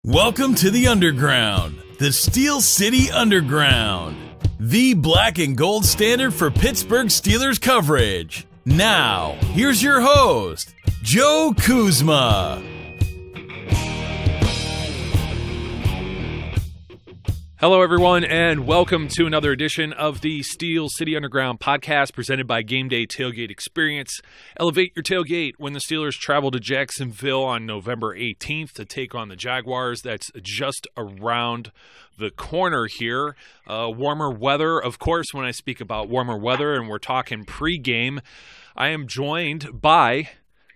Welcome to the Underground, the Steel City Underground, the black and gold standard for Pittsburgh Steelers coverage. Now, here's your host, Joe Kuzma. Hello, everyone, and welcome to another edition of the Steel City Underground podcast presented by Gameday Tailgate Experience. Elevate your tailgate when the Steelers travel to Jacksonville on November 18th to take on the Jaguars. That's just around the corner here. Warmer weather, of course, when I speak about warmer weather and we're talking pregame, I am joined by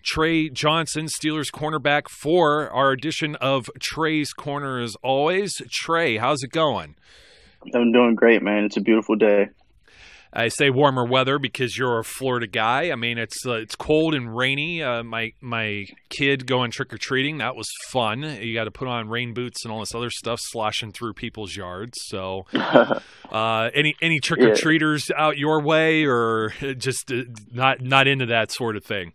Trey Johnson, Steelers cornerback, for our edition of Trey's Corner as always. Trey, how's it going? I'm doing great, man. It's a beautiful day. I say warmer weather because you're a Florida guy. I mean, it's cold and rainy. My kid going trick-or-treating, that was fun. You got to put on rain boots and all this other stuff sloshing through people's yards. So any trick-or-treaters out your way, or just not into that sort of thing?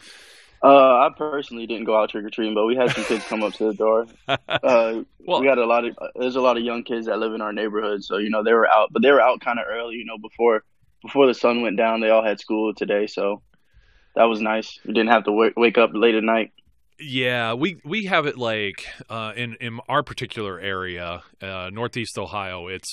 I personally didn't go out trick-or-treating, but we had some kids come up to the door. We got there's a lot of young kids that live in our neighborhood, so, they were out, but they were out kind of early, before the sun went down. They all had school today, so that was nice. We didn't have to wake up late at night. Yeah, we have it like in our particular area, Northeast Ohio, it's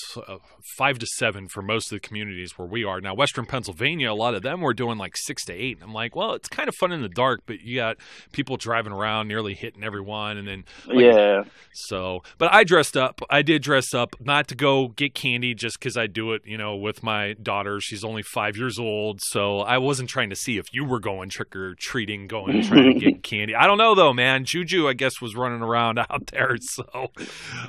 5 to 7 for most of the communities where we are. Now, Western Pennsylvania, a lot of them were doing like 6 to 8. I'm like, well, it's kind of fun in the dark, but you got people driving around nearly hitting everyone. And then, yeah. So, but I dressed up. I did dress up, not to go get candy just because I do it, with my daughter. She's only 5 years old. So I wasn't trying to see if you were going trick-or-treating, trying to get candy. I don't know, though, man. Juju, I guess, was running around out there. So,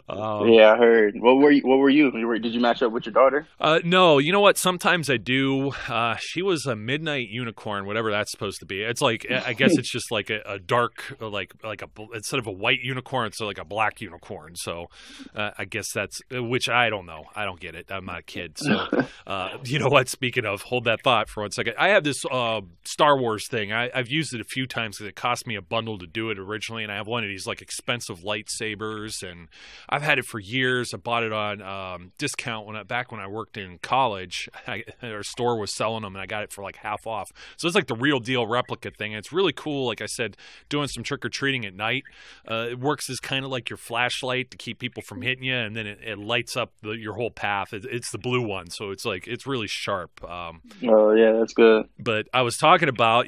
yeah, I heard. What were you? Did you match up with your daughter? No. You know what? Sometimes I do. She was a midnight unicorn, whatever that's supposed to be. It's like, I guess it's just like a dark, instead of a white unicorn, it's like a black unicorn. So, I guess that's, which I don't know. I don't get it. I'm not a kid. So, you know what? Speaking of, hold that thought for 1 second. I have this Star Wars thing. I've used it a few times because it cost me a bundle to do it originally, and I have one of these like expensive lightsabers, and I've had it for years. I bought it on discount back when I worked in college. Our store was selling them, and I got it for like half off. So it's like the real deal replica thing. And it's really cool. Like I said, doing some trick or treating at night. It works as kind of like your flashlight to keep people from hitting you, and then it lights up your whole path. It's the blue one, so it's really sharp. Oh yeah, that's good. But I was talking about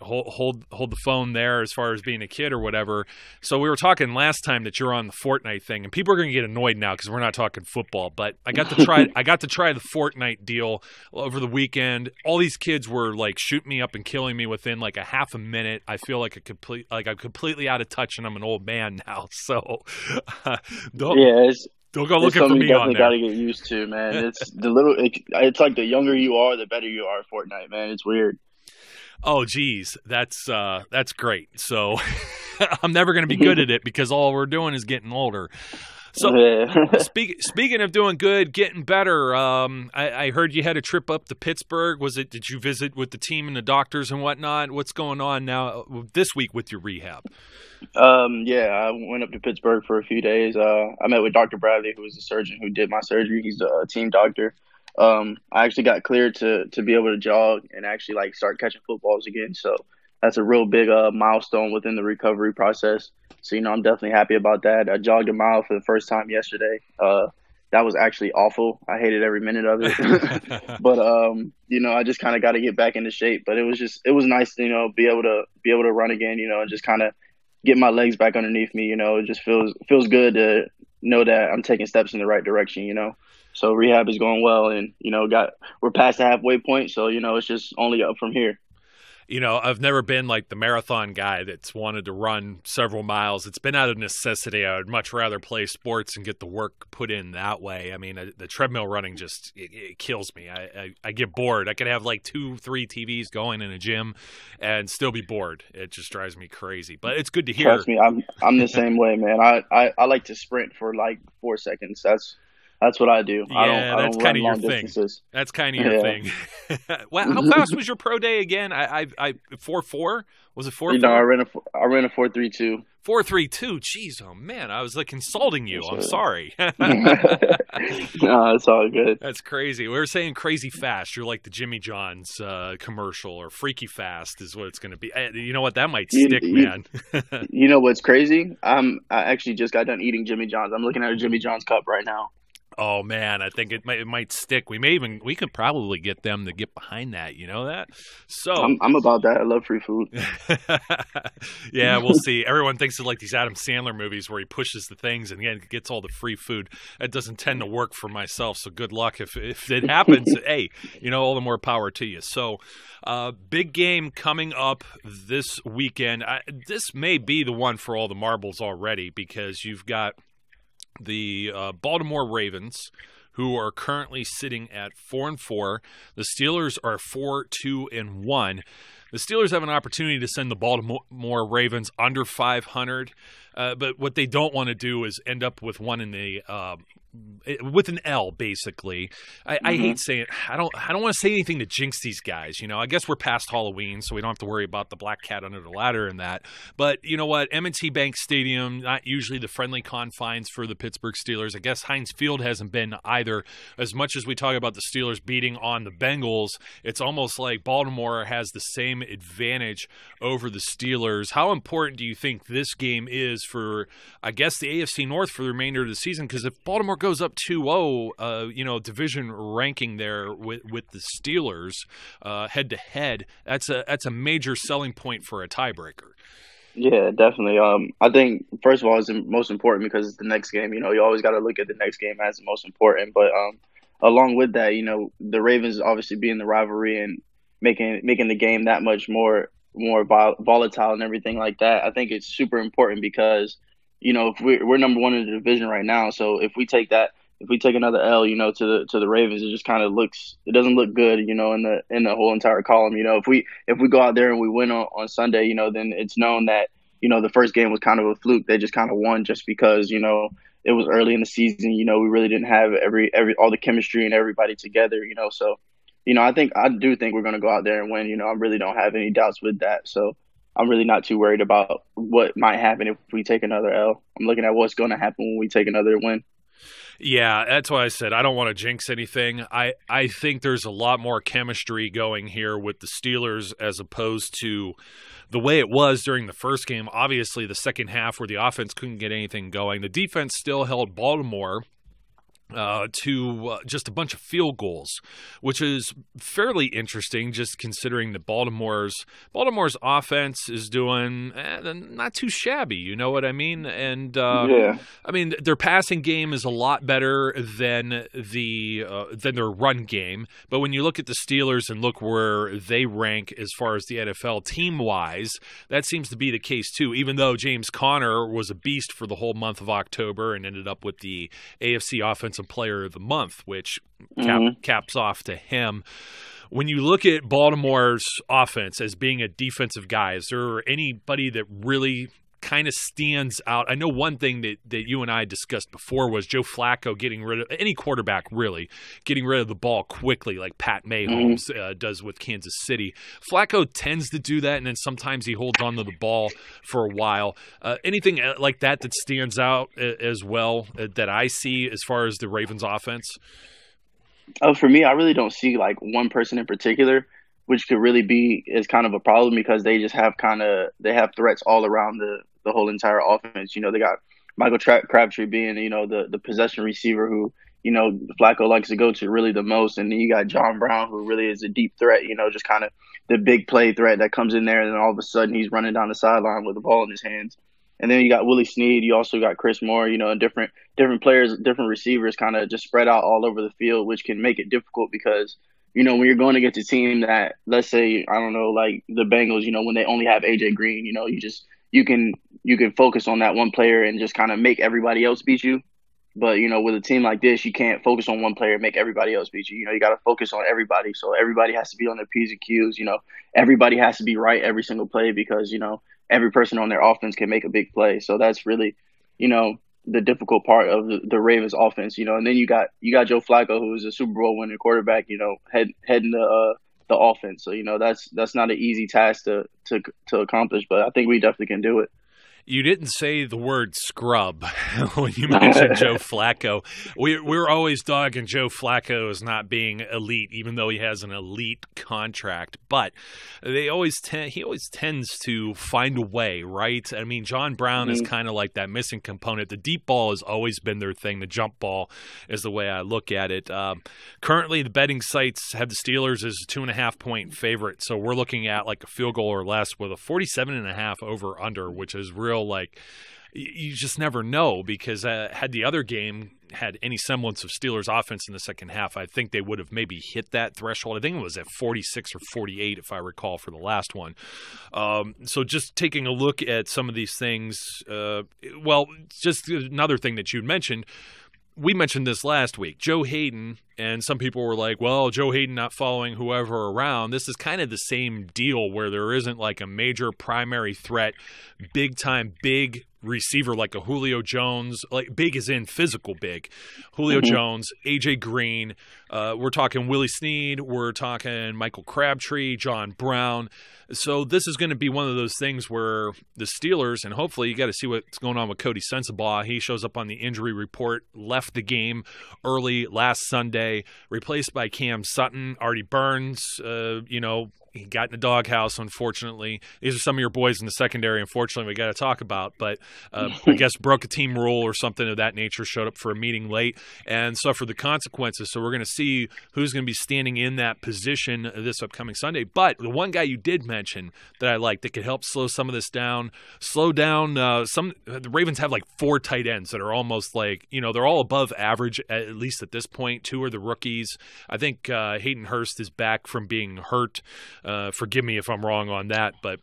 hold the phone there as far as being a kid or whatever. So we were talking last time that you're on the Fortnite thing, and people are going to get annoyed now because we're not talking football. But I got to try the Fortnite deal over the weekend. All these kids were like shooting me up and killing me within like a half a minute. I feel like I'm completely out of touch, and I'm an old man now. So don't go looking for me on there. You definitely got to get used to, man. It's like the younger you are, the better you are at Fortnite, man. It's weird. Oh, geez, that's great. So I'm never going to be good at it because all we're doing is getting older. So speaking of doing good, getting better, I heard you had a trip up to Pittsburgh. Did you visit with the team and the doctors and whatnot? What's going on now this week with your rehab? Yeah, I went up to Pittsburgh for a few days. I met with Dr. Bradley, who was the surgeon who did my surgery. He's a team doctor. I actually got cleared to be able to jog and actually start catching footballs again. So that's a real big milestone within the recovery process. So, I'm definitely happy about that. I jogged a mile for the first time yesterday. That was actually awful. I hated every minute of it. But, I just kind of got to get back into shape. But it was nice to, be able to run again, and just kind of get my legs back underneath me. It just feels good to know that I'm taking steps in the right direction, So rehab is going well, and we're past the halfway point, so it's just only up from here. I've never been like the marathon guy that's wanted to run several miles. It's been out of necessity. I would much rather play sports and get the work put in that way. I mean, the treadmill running just it kills me. I get bored. I could have like 2-3 TVs going in a gym and still be bored. It just drives me crazy. But it's good to hear. Trust me, I'm the same way, man. I like to sprint for like 4 seconds. That's what I do. Yeah, that's kind of your thing. That's kind of your thing. Well, how fast was your pro day again? I 4.4? Was it 4.4? I ran a 4.32. 4-3-2. Jeez, oh man, I was like insulting you. I'm sorry. No, it's all good. That's crazy. We were saying crazy fast. You're like the Jimmy John's commercial, or freaky fast is what it's going to be. You know what? That might stick, man. You know what's crazy? I actually just got done eating Jimmy John's. I'm looking at a Jimmy John's cup right now. Oh man, I think it might stick. We could probably get them to get behind that. You know that? So I'm about that. I love free food. Yeah, we'll see. Everyone thinks of like these Adam Sandler movies where he pushes the things and again gets all the free food. That doesn't tend to work for myself. So good luck if it happens. Hey, all the more power to you. So big game coming up this weekend. This may be the one for all the marbles already, because you've got the Baltimore Ravens, who are currently sitting at 4-4. The Steelers are 4-2-1. The Steelers have an opportunity to send the Baltimore Ravens under 500, but what they don't want to do is end up with one in the with an L, basically. I hate saying I don't want to say anything to jinx these guys. I guess we're past Halloween, so we don't have to worry about the black cat under the ladder and that. But you know what? M&T Bank Stadium, not usually the friendly confines for the Pittsburgh Steelers. I guess Heinz Field hasn't been either. As much as we talk about the Steelers beating on the Bengals, it's almost like Baltimore has the same advantage over the Steelers. How important do you think this game is for, I guess, the AFC North for the remainder of the season? Because if Baltimore goes up 2-0, division ranking there with the Steelers head to head, that's a major selling point for a tiebreaker. Yeah, definitely. I think first of all, it's the most important because it's the next game. You always got to look at the next game as the most important. But along with that, the Ravens obviously being the rivalry and making the game that much more volatile and everything like that. I think it's super important because if we're number one in the division right now, so if we take another L, to the Ravens, it just kind of it doesn't look good, in the whole entire column. If we go out there and we win on Sunday, then it's known that the first game was kind of a fluke. They just kind of won just because it was early in the season. We really didn't have all the chemistry and everybody together. So I do think we're going to go out there and win. I really don't have any doubts with that. So I'm really not too worried about what might happen if we take another L. I'm looking at what's going to happen when we take another win. Yeah, that's why I said I don't want to jinx anything. I think there's a lot more chemistry going here with the Steelers as opposed to the way it was during the first game. Obviously, the second half where the offense couldn't get anything going. The defense still held Baltimore to just a bunch of field goals, which is fairly interesting just considering that Baltimore's offense is doing not too shabby, you know what I mean? And yeah. I mean, their passing game is a lot better than their run game, but when you look at the Steelers and look where they rank as far as the NFL team-wise, that seems to be the case too, even though James Conner was a beast for the whole month of October and ended up with the AFC Offensive Player of the Month, which caps off to him. When you look at Baltimore's offense as being a defensive guy, is there anybody that really kind of stands out? I know one thing that you and I discussed before was Joe Flacco getting rid of any quarterback, really getting rid of the ball quickly, like Pat Mahomes does with Kansas City. Flacco tends to do that, and then sometimes he holds on to the ball for a while. Anything like that stands out as well that I see as far as the Ravens offense? For me, I really don't see like one person in particular, which could really be is kind of a problem because they just have they have threats all around the whole entire offense. They got Michael Crabtree being, the possession receiver who, Flacco likes to go to really the most. And then you got John Brown, who really is a deep threat, just kind of the big play threat that comes in there. And then all of a sudden he's running down the sideline with the ball in his hands. And then you got Willie Snead. You also got Chris Moore, and different players, different receivers kind of just spread out all over the field, which can make it difficult because, when you're going against a team that, let's say, I don't know, like the Bengals, when they only have AJ Green, you can focus on that one player and just kind of make everybody else beat you. But, with a team like this, you can't focus on one player and make everybody else beat you. You got to focus on everybody. So everybody has to be on their P's and Q's. Everybody has to be right every single play because, every person on their offense can make a big play. So that's really, the difficult part of the Ravens offense, and then you got Joe Flacco, who is a Super Bowl winning quarterback, heading the offense. So, that's not an easy task to accomplish, but I think we definitely can do it. You didn't say the word scrub when you mentioned Joe Flacco. We're always dogging Joe Flacco as not being elite, even though he has an elite contract. But he always tends to find a way, right? I mean, John Brown is kind of like that missing component. The deep ball has always been their thing. The jump ball is the way I look at it. Currently, the betting sites have the Steelers as a 2.5-point favorite. So we're looking at like a field goal or less with a 47.5 over under, which is real. Like, you just never know, because had the other game had any semblance of Steelers offense in the second half, I think they would have maybe hit that threshold. I think it was at 46 or 48, if I recall, for the last one. So just taking a look at some of these things, just another thing that you'd mentioned, we mentioned this last week, Joe Hayden, and some people were like, well, Joe Hayden not following whoever around. This is kind of the same deal where there isn't like a major primary threat, big-time, big receiver like a Julio Jones, like big as in physical big. Julio Jones, A.J. Green, we're talking Willie Snead, we're talking Michael Crabtree, John Brown. So this is going to be one of those things where the Steelers, and hopefully you got to see what's going on with Cody Sensabaugh. He shows up on the injury report, left the game early last Sunday, replaced by Cam Sutton. Artie Burns, he got in the doghouse, unfortunately. These are some of your boys in the secondary, unfortunately, we got to talk about. But I guess broke a team rule or something of that nature, showed up for a meeting late, and suffered the consequences. So we're going to see who's going to be standing in that position this upcoming Sunday. But the one guy you did mention that I like that could help slow some of this down, the Ravens have like 4 tight ends that are almost like, they're all above average, at least at this point. 2 are the rookies. I think Hayden Hurst is back from being hurt. Forgive me if I'm wrong on that, but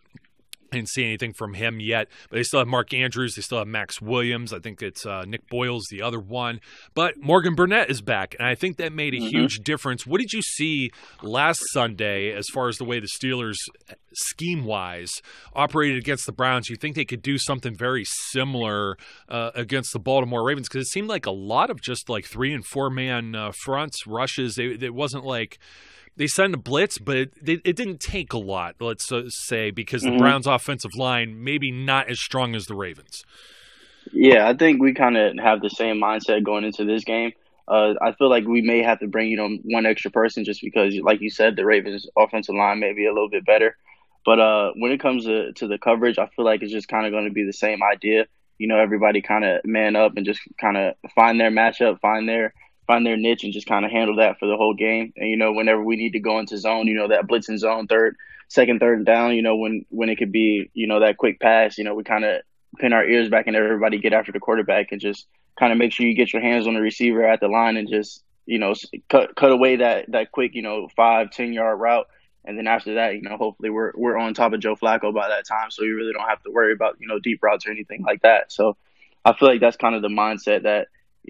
I didn't see anything from him yet. But they still have Mark Andrews. They still have Max Williams. I think it's Nick Boyle's the other one. But Morgan Burnett is back, and I think that made a huge difference. What did you see last Sunday as far as the way the Steelers, scheme-wise, operated against the Browns? You think they could do something very similar against the Baltimore Ravens? Because it seemed like a lot of just like 3- and 4-man fronts, rushes. It wasn't like – they sent a blitz, but it didn't take a lot, let's say, because the Browns' offensive line maybe not as strong as the Ravens. Yeah, I think we kind of have the same mindset going into this game. I feel like we may have to bring, one extra person just because, like you said, the Ravens' offensive line may be a little bit better. But when it comes to the coverage, I feel like it's just kind of going to be the same idea. Everybody kind of man up and just kind of find their matchup, find their niche, and just kind of handle that for the whole game. And, whenever we need to go into zone, that blitzing zone, second, third and down, when it could be, that quick pass, we kind of pin our ears back and everybody get after the quarterback and just kind of make sure you get your hands on the receiver at the line and just, cut away that quick, 5-10 yard route. And then after that, hopefully we're on top of Joe Flacco by that time. So you really don't have to worry about, deep routes or anything like that. So I feel like that's kind of the mindset that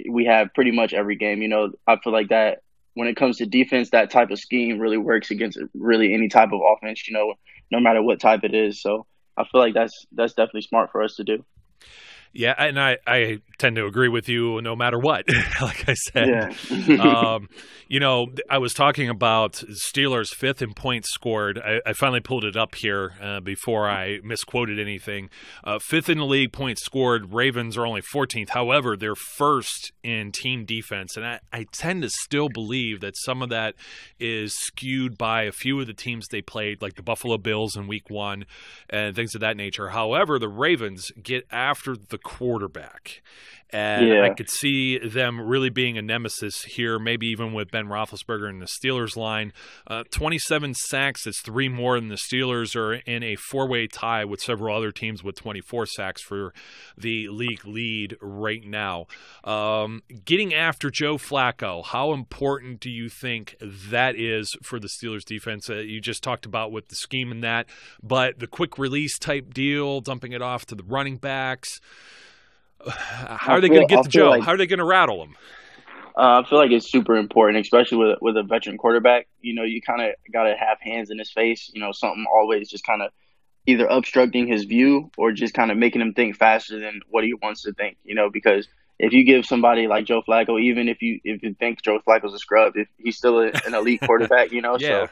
we have pretty much every game. I feel like that when it comes to defense, that type of scheme really works against really any type of offense, no matter what type it is. So I feel like that's definitely smart for us to do. Yeah, and I tend to agree with you no matter what, like I said. Yeah. I was talking about Steelers' 5th in points scored. I finally pulled it up here before I misquoted anything. 5th in the league points scored. Ravens are only 14th. However, they're 1st in team defense. And I tend to still believe that some of that is skewed by a few of the teams they played, like the Buffalo Bills in week 1 and things of that nature. However, the Ravens get after the quarterback. And I could see them really being a nemesis here, maybe even with Ben Roethlisberger in the Steelers line. 27 sacks, that's 3 more than the Steelers are in a 4-way tie with several other teams with 24 sacks for the league lead right now. Getting after Joe Flacco, how important do you think that is for the Steelers defense? You just talked about with the scheme and that, but the quick release type deal, dumping it off to the running backs. How are they going to get to Joe? How are they going to rattle him? I feel like it's super important, especially with a veteran quarterback. You kind of got to have hands in his face, something always just kind of either obstructing his view or just kind of making him think faster than what he wants to think, because if you give somebody like Joe Flacco, even if you think Joe Flacco's a scrub, if he's still an elite quarterback, Yeah. So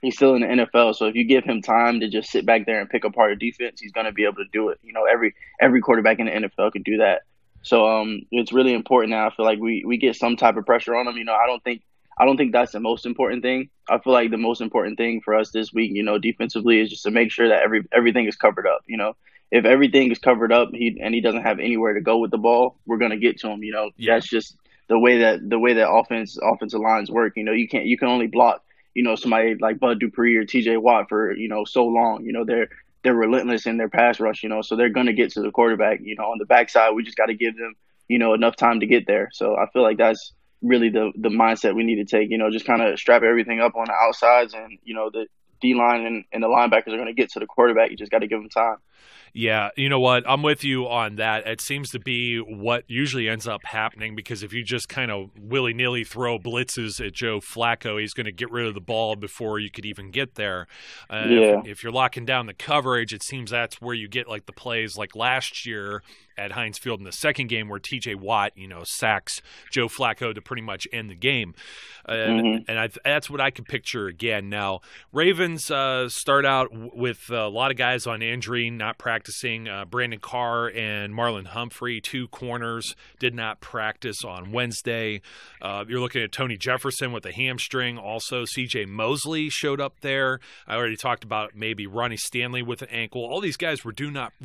He's still in the NFL, so if you give him time to just sit back there and pick apart a defense, he's going to be able to do it. Every quarterback in the NFL can do that. So it's really important now. I feel like we get some type of pressure on him. I don't think that's the most important thing. I feel like the most important thing for us this week, defensively, is just to make sure that everything is covered up. If everything is covered up, he doesn't have anywhere to go with the ball, we're going to get to him. That's just the way that offensive lines work. You can only block somebody like Bud Dupree or T.J. Watt for so long. They're relentless in their pass rush. So they're going to get to the quarterback. On the backside, we just got to give them enough time to get there. So I feel like that's really the mindset we need to take. Just kind of strap everything up on the outsides, and the D line and the linebackers are going to get to the quarterback. You just got to give them time. Yeah, you know what? I'm with you on that. It seems to be what usually ends up happening, because if you just kind of willy-nilly throw blitzes at Joe Flacco, he's going to get rid of the ball before you could even get there. If you're locking down the coverage, it seems that's where you get like the plays like last year at Heinz Field in the second game where T.J. Watt, sacks Joe Flacco to pretty much end the game. That's what I could picture again. Now, Ravens start out with a lot of guys on injury, not practicing. Brandon Carr and Marlon Humphrey, two corners, did not practice on Wednesday. You're looking at Tony Jefferson with a hamstring. Also, C.J. Mosley showed up there. I already talked about maybe Ronnie Stanley with an ankle. All these guys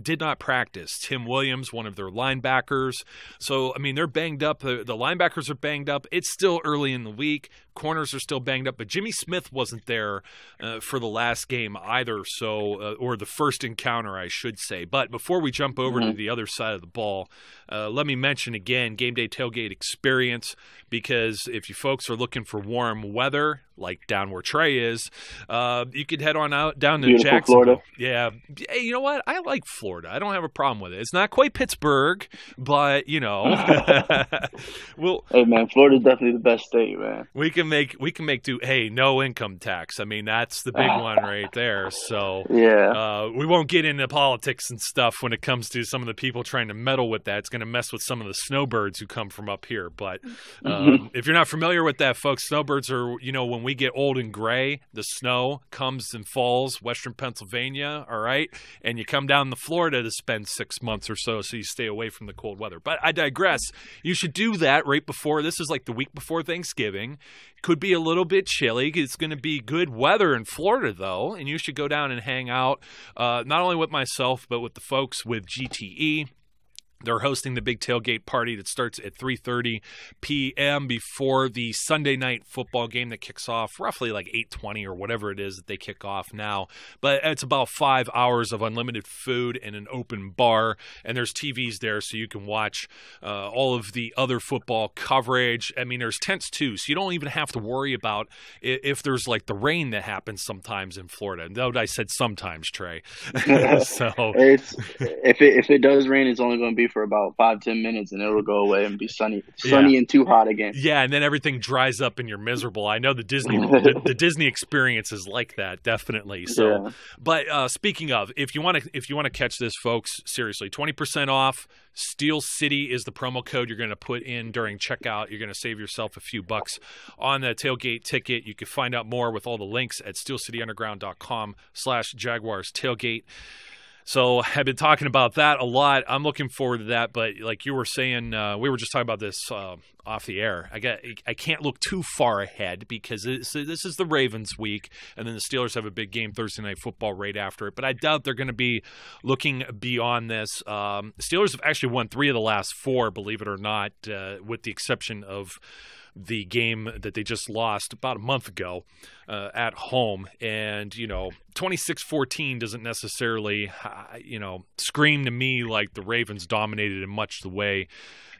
did not practice. Tim Williams, one of their linebackers. So, they're banged up. The linebackers are banged up. It's still early in the week. Corners are still banged up, but Jimmy Smith wasn't there for the last game either, or the first encounter, I should say. But before we jump over to the other side of the ball, let me mention again Gameday Tailgate Experience, because if you folks are looking for warm weather, like down where Trey is, you could head on out down to Beautiful Jacksonville. Florida. Yeah. Hey, you know what? I like Florida. I don't have a problem with it. It's not quite Pittsburgh, but, well, hey, man, Florida's definitely the best state, man. We can make do. Hey, no income tax. That's the big one right there. So yeah, we won't get into politics and stuff when it comes to some of the people trying to meddle with that. It's going to mess with some of the snowbirds who come from up here. But if you're not familiar with that, folks, snowbirds are, when we get old and gray, the snow comes and falls western Pennsylvania, all right? And you come down to Florida to spend 6 months or so you stay away from the cold weather. But I digress. You should do that right before. This is like the week before Thanksgiving. Could be a little bit chilly. It's going to be good weather in Florida, though, and you should go down and hang out, not only with myself, but with the folks with GTE. They're hosting the big tailgate party that starts at 3:30 p.m. before the Sunday night football game that kicks off roughly like 8:20 or whatever it is that they kick off now. But it's about 5 hours of unlimited food and an open bar, and there's TVs there so you can watch all of the other football coverage. There's tents too, so you don't even have to worry about if there's like the rain that happens sometimes in Florida. Note I said sometimes, Trey. So if it does rain, it's only going to be for about 5-10 minutes, and it'll go away and be sunny and too hot again. Yeah, and then everything dries up and you're miserable. I know the Disney experience is like that, definitely. So, yeah. But speaking of, if you want to catch this, folks, seriously, 20% off. Steel City is the promo code you're going to put in during checkout. You're going to save yourself a few bucks on the tailgate ticket. You can find out more with all the links at steelcityunderground.com/Jaguars tailgate. So I've been talking about that a lot. I'm looking forward to that. But like you were saying, we were just talking about this off the air. I can't look too far ahead because this is the Ravens week, and then the Steelers have a big game Thursday Night Football right after it. But I doubt they're going to be looking beyond this. Steelers have actually won 3 of the last 4, believe it or not, with the exception of the game that they just lost about a month ago at home. And, 26-14 doesn't necessarily, scream to me like the Ravens dominated in much the way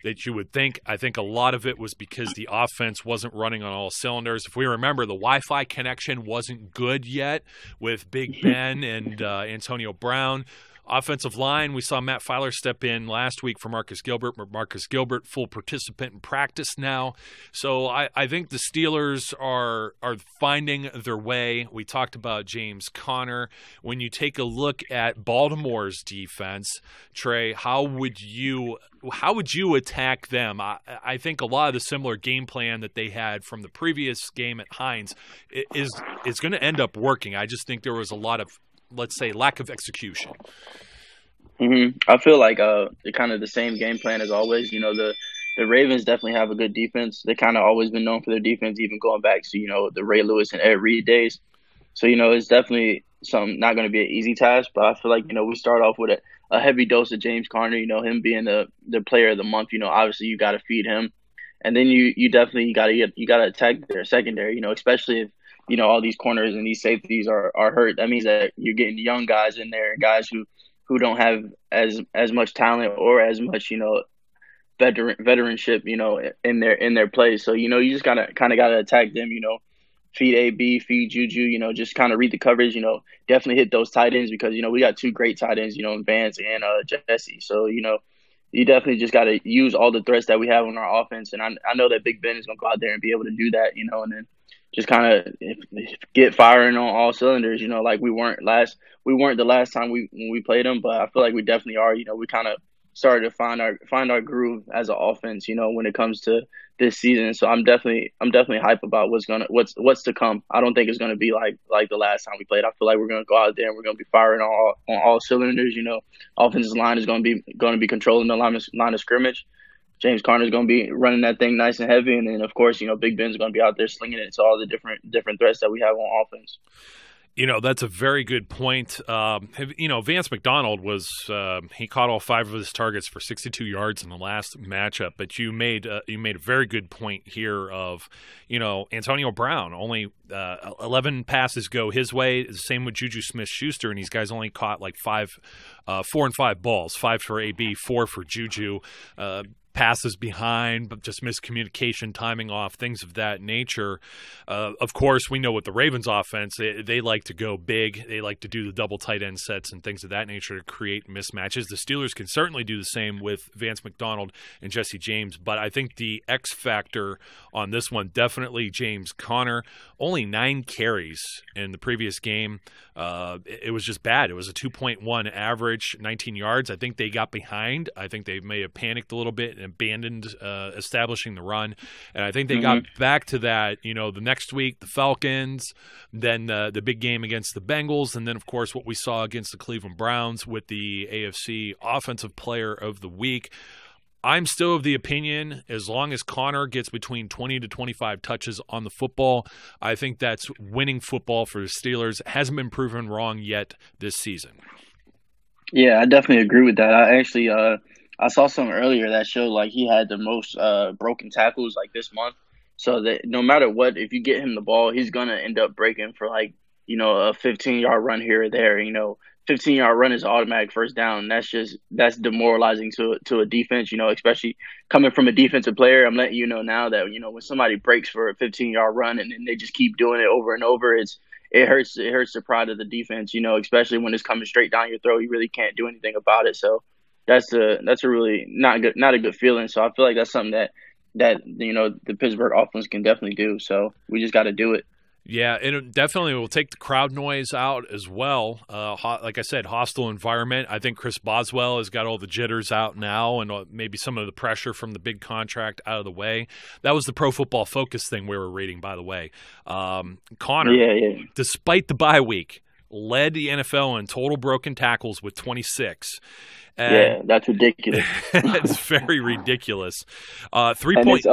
that you would think. I think a lot of it was because the offense wasn't running on all cylinders. If we remember, the Wi-Fi connection wasn't good yet with Big Ben and Antonio Brown. Offensive line, we saw Matt Filer step in last week for Marcus Gilbert. Marcus Gilbert, full participant in practice now. So I think the Steelers are finding their way. We talked about James Conner. When you take a look at Baltimore's defense, Trey, how would you attack them? I think a lot of the similar game plan that they had from the previous game at Heinz is going to end up working. I just think there was a lot of, let's say, lack of execution. I feel like kind of the same game plan as always. The Ravens definitely have a good defense. They kind of always been known for their defense, even going back to the Ray Lewis and Ed Reed days. So it's definitely not going to be an easy task. But I feel like we start off with a heavy dose of James Conner. Him being the player of the month. Obviously you got to feed him, and then you definitely got to attack their secondary. Especially if all these corners and these safeties are hurt. That means that you're getting young guys in there, guys who don't have as much talent or as much veteranship in their plays. So you just gotta attack them. Feed AB, feed Juju. Just kind of read the coverage. Definitely hit those tight ends because we got two great tight ends. In Vance and Jesse. So you definitely just got to use all the threats that we have on our offense. And I know that Big Ben is gonna go out there and be able to do that. And then just kind of get firing on all cylinders, like we weren't the last time when we played them, but I feel like we definitely are. We kind of started to find our groove as an offense, when it comes to this season. So I'm definitely hype about what's to come. I don't think it's gonna be like the last time we played. I feel like we're gonna go out there and we're gonna be firing on all cylinders. Offensive line is gonna be controlling the line of scrimmage. James Conner is going to be running that thing nice and heavy, and then of course, Big Ben's going to be out there slinging it to all the different threats that we have on offense. That's a very good point. Vance McDonald was he caught all 5 of his targets for 62 yards in the last matchup. But you made a very good point here of Antonio Brown only 11 passes go his way. The same with Juju Smith-Schuster, and these guys only caught like 4 and 5 balls, 5 for AB, 4 for Juju. Passes behind, but just miscommunication, timing off, things of that nature. Of course, we know with the Ravens offense, they like to go big. They like to do the double tight end sets and things of that nature to create mismatches. The Steelers can certainly do the same with Vance McDonald and Jesse James, but I think the X factor on this one, definitely James Conner. Only 9 carries in the previous game. It was just bad. It was a 2.1 average, 19 yards. I think they got behind. I think they may have panicked a little bit and abandoned establishing the run. And I think they got back to that, the next week, the Falcons, then the big game against the Bengals, and then, of course, what we saw against the Cleveland Browns with the AFC Offensive Player of the Week. I'm still of the opinion, as long as Conner gets between 20 to 25 touches on the football, I think that's winning football for the Steelers. Hasn't been proven wrong yet this season. Yeah, I definitely agree with that. I actually I saw something earlier that showed like he had the most broken tackles like this month. So that no matter what, if you get him the ball, he's gonna end up breaking for a 15-yard run here or there. 15-yard run is an automatic first down. That's demoralizing to a defense, especially coming from a defensive player. I'm letting you know now that, when somebody breaks for a 15-yard run and then they just keep doing it over and over, it hurts the pride of the defense, especially when it's coming straight down your throat. You really can't do anything about it. So that's a really not a good feeling. So I feel like that's something that the Pittsburgh offense can definitely do. So we just got to do it. Yeah, it definitely will take the crowd noise out as well. Like I said, hostile environment. I think Chris Boswell has got all the jitters out now and maybe some of the pressure from the big contract out of the way. That was the Pro Football Focus thing we were reading, by the way. Conner, despite the bye week, led the NFL in total broken tackles with 26. That's ridiculous. It's very ridiculous. 3 and point.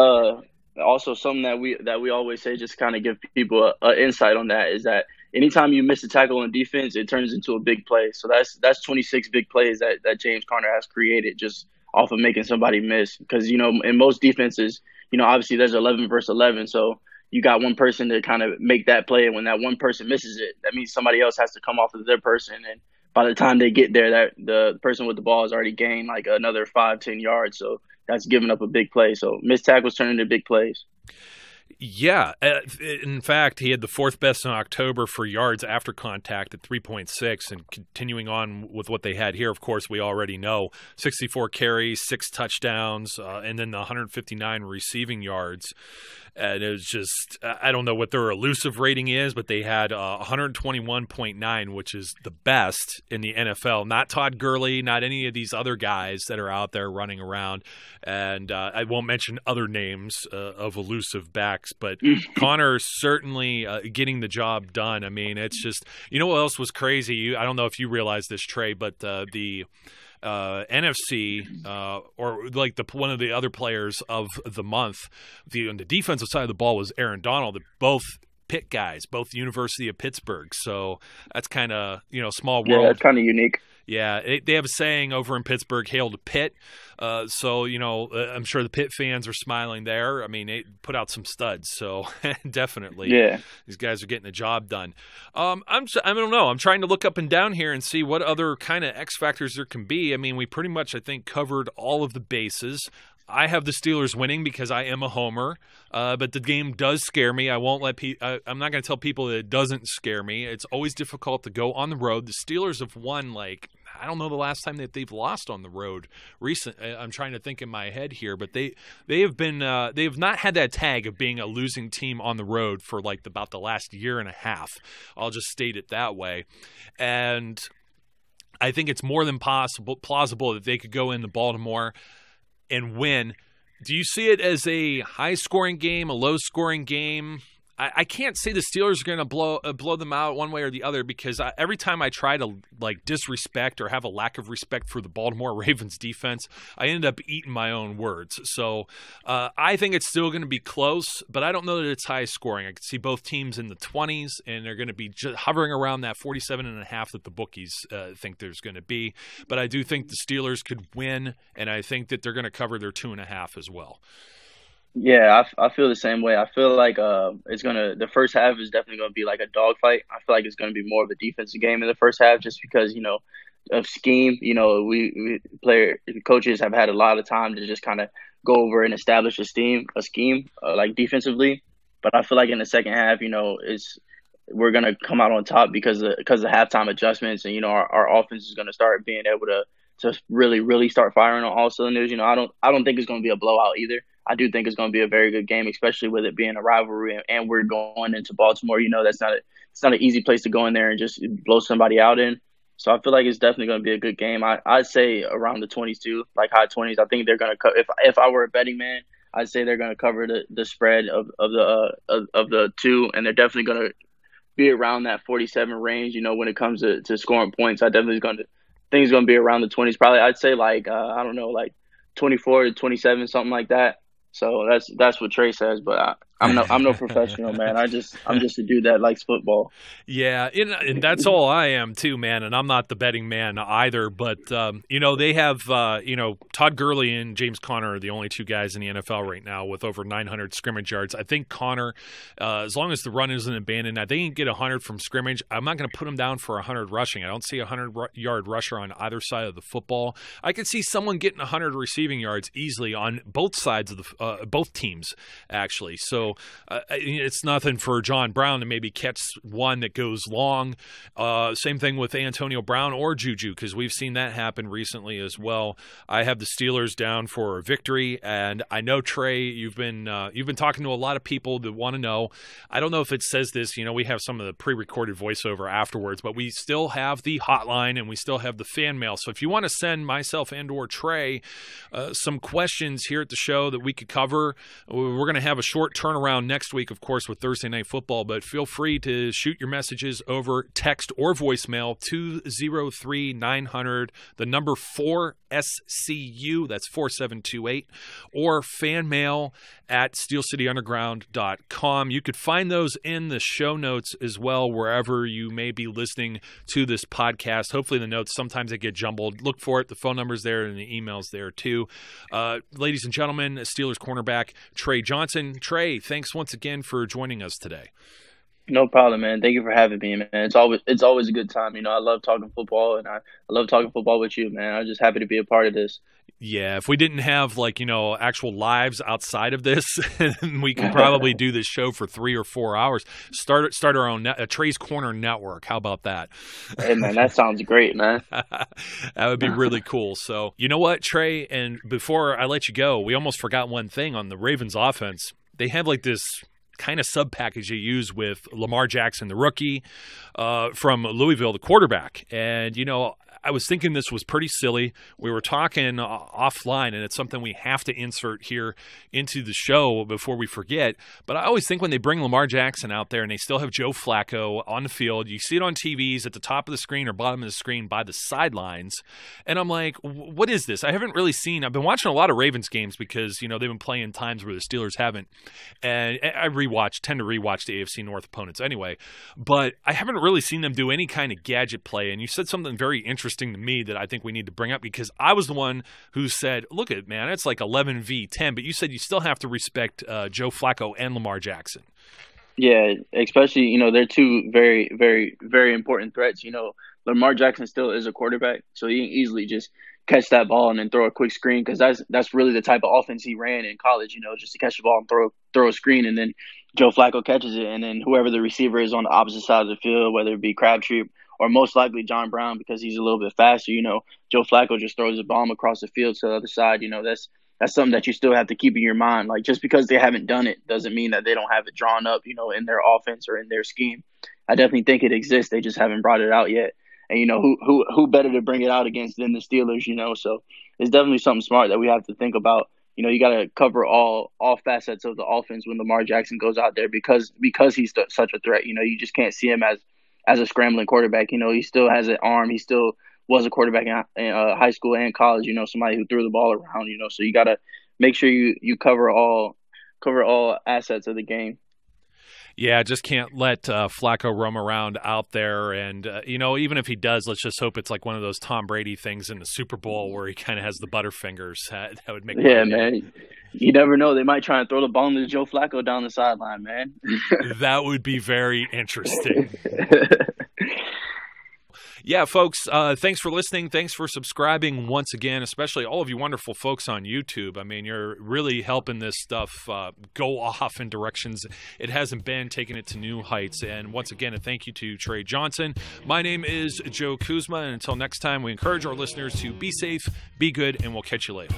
Also, something that we always say, just kind of give people an insight on that, is that anytime you miss a tackle on defense, it turns into a big play. So that's 26 big plays that James Conner has created just off of making somebody miss. Because in most defenses, obviously there's 11 versus 11, so you got one person to kind of make that play, and when that one person misses it, that means somebody else has to come off of their person, and by the time they get there, that the person with the ball has already gained like another 5-10 yards. So that's giving up a big play. So missed tackles turn into big plays. Yeah. In fact, he had the fourth best in October for yards after contact at 3.6, and continuing on with what they had here, of course, we already know 64 carries, 6 touchdowns, and then the 159 receiving yards. And it was just, I don't know what their elusive rating is, but they had 121.9, which is the best in the NFL. Not Todd Gurley, not any of these other guys that are out there running around. And I won't mention other names of elusive backs, but Connor certainly getting the job done. I mean, it's just, you know what else was crazy? I don't know if you realize this, Trey, but the NFC or like one of the other players of the month, on the defensive side of the ball was Aaron Donald. Both Pitt guys, both University of Pittsburgh. So that's kind of, small world. Yeah, that's kind of unique. Yeah, they have a saying over in Pittsburgh, hail to Pitt. So, I'm sure the Pitt fans are smiling there. I mean, they put out some studs. So definitely, these guys are getting the job done. I don't know. I'm trying to look up and down here and see what other kind of X factors there can be. I mean, we pretty much, I think, covered all of the bases. I have the Steelers winning because I am a homer, but the game does scare me. I won't let I'm not going to tell people that it doesn't scare me. It's always difficult to go on the road. The Steelers have won, I don't know the last time that they've lost on the road. I'm trying to think in my head here, but they have been they have not had that tag of being a losing team on the road for about the last year and a half. I'll just state it that way, and I think it's more than plausible that they could go into Baltimore and win. Do you see it as a high-scoring game, a low-scoring game? I can't say the Steelers are going to blow them out one way or the other, because every time I try to disrespect or have a lack of respect for the Baltimore Ravens defense, I end up eating my own words. So I think it's still going to be close, but I don't know that it's high scoring. I can see both teams in the 20s, and they're going to be just hovering around that 47.5 that the bookies think there's going to be. But I do think the Steelers could win, and I think that they're going to cover their 2.5 as well. Yeah, I feel the same way. I feel like the first half is definitely going to be like a dogfight. I feel like it's going to be more of a defensive game in the first half, just because, of scheme. We coaches have had a lot of time to just kind of go over and establish a scheme, defensively. But I feel like in the second half, we're going to come out on top because of halftime adjustments, and our offense is going to start being able to really, really start firing on all cylinders. I don't think it's going to be a blowout either. I do think it's going to be a very good game, especially with it being a rivalry, and we're going into Baltimore. It's not an easy place to go in there and just blow somebody out in. So I feel like it's definitely going to be a good game. I'd say around the 20s too, like high 20s. I think they're going to if I were a betting man, I'd say they're going to cover the spread of the two, and they're definitely going to be around that 47 range. When it comes to scoring points, I definitely think it's going to be around the 20s. Probably I'd say 24 to 27, something like that. So that's what Trey says, but I'm no professional, man. I'm just a dude that likes football. Yeah, and that's all I am too, man. And I'm not the betting man either. But they have Todd Gurley and James Conner are the only two guys in the NFL right now with over 900 scrimmage yards. I think Conner, as long as the run isn't abandoned, I think he can get 100 from scrimmage. I'm not going to put him down for 100 rushing. I don't see a 100-yard rusher on either side of the football. I could see someone getting 100 receiving yards easily on both sides of both teams, actually. So it's nothing for John Brown to maybe catch one that goes long. Same thing with Antonio Brown or Juju, because we've seen that happen recently as well. I have the Steelers down for a victory, and I know, Trey, you've been talking to a lot of people that want to know. I don't know if it says this. We have some of the pre-recorded voiceover afterwards, but we still have the hotline and we still have the fan mail. So if you want to send myself and/or Trey some questions here at the show that we could cover, we're going to have a short turnaround next week, of course, with Thursday Night Football, but feel free to shoot your messages over text or voicemail 203-900, the number 4SCU, that's 4728, or fan mail at steelcityunderground.com. You could find those in the show notes as well, wherever you may be listening to this podcast. Hopefully the notes, sometimes they get jumbled. Look for it. The phone number's there and the email's there too. Ladies and gentlemen, Steelers cornerback Trey Johnson. Trey, thanks once again for joining us today. No problem, man. Thank you for having me, man. It's always a good time. I love talking football, and I love talking football with you, man. I'm just happy to be a part of this. Yeah, if we didn't have actual lives outside of this, we could probably do this show for 3 or 4 hours. Start our own Trey's Corner network. How about that? Hey, man, that sounds great, man. That would be really cool. So, you know what, Trey? And before I let you go, we almost forgot one thing on the Ravens offense. They have this kind of sub package they use with Lamar Jackson, the rookie from Louisville, the quarterback. And, I was thinking this was pretty silly. We were talking offline, and it's something we have to insert here into the show before we forget. But I always think when they bring Lamar Jackson out there and they still have Joe Flacco on the field, you see it on TVs at the top of the screen or bottom of the screen by the sidelines. And I'm like, what is this? I haven't really seen. I've been watching a lot of Ravens games because, they've been playing times where the Steelers haven't. And I tend to rewatch the AFC North opponents anyway. But I haven't really seen them do any kind of gadget play. And you said something very interesting to me that I think we need to bring up, because I was the one who said, look at, man, it's like 11v10, but you said you still have to respect Joe Flacco and Lamar Jackson. Yeah, especially, they're two very, very, very important threats. Lamar Jackson still is a quarterback, so he can easily just catch that ball and then throw a quick screen, because that's really the type of offense he ran in college, just to catch the ball and throw a screen, and then Joe Flacco catches it, and then whoever the receiver is on the opposite side of the field, whether it be Crabtree or most likely John Brown, because he's a little bit faster, Joe Flacco just throws a bomb across the field to the other side. That's something that you still have to keep in your mind. Like, just because they haven't done it doesn't mean that they don't have it drawn up, in their offense or in their scheme. I definitely think it exists. They just haven't brought it out yet. And, who better to bring it out against than the Steelers, So it's definitely something smart that we have to think about. You got to cover all facets of the offense when Lamar Jackson goes out there, because he's such a threat. You just can't see him as a scrambling quarterback. He still has an arm. He still was a quarterback in high school and college, somebody who threw the ball around, so you got to make sure you cover all assets of the game. Yeah, just can't let Flacco roam around out there. And, even if he does, let's just hope it's like one of those Tom Brady things in the Super Bowl where he kind of has the butterfingers. That would make man. You never know. They might try and throw the ball to Joe Flacco down the sideline, man. That would be very interesting. Yeah, folks, thanks for listening. Thanks for subscribing once again, especially all of you wonderful folks on YouTube. I mean, you're really helping this stuff go off in directions it hasn't been, taking it to new heights. And once again, a thank you to Trey Johnson. My name is Joe Kuzma, and until next time, we encourage our listeners to be safe, be good, and we'll catch you later.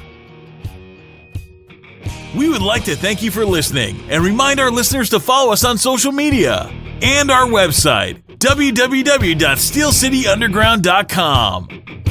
We would like to thank you for listening and remind our listeners to follow us on social media and our website, www.steelcityunderground.com.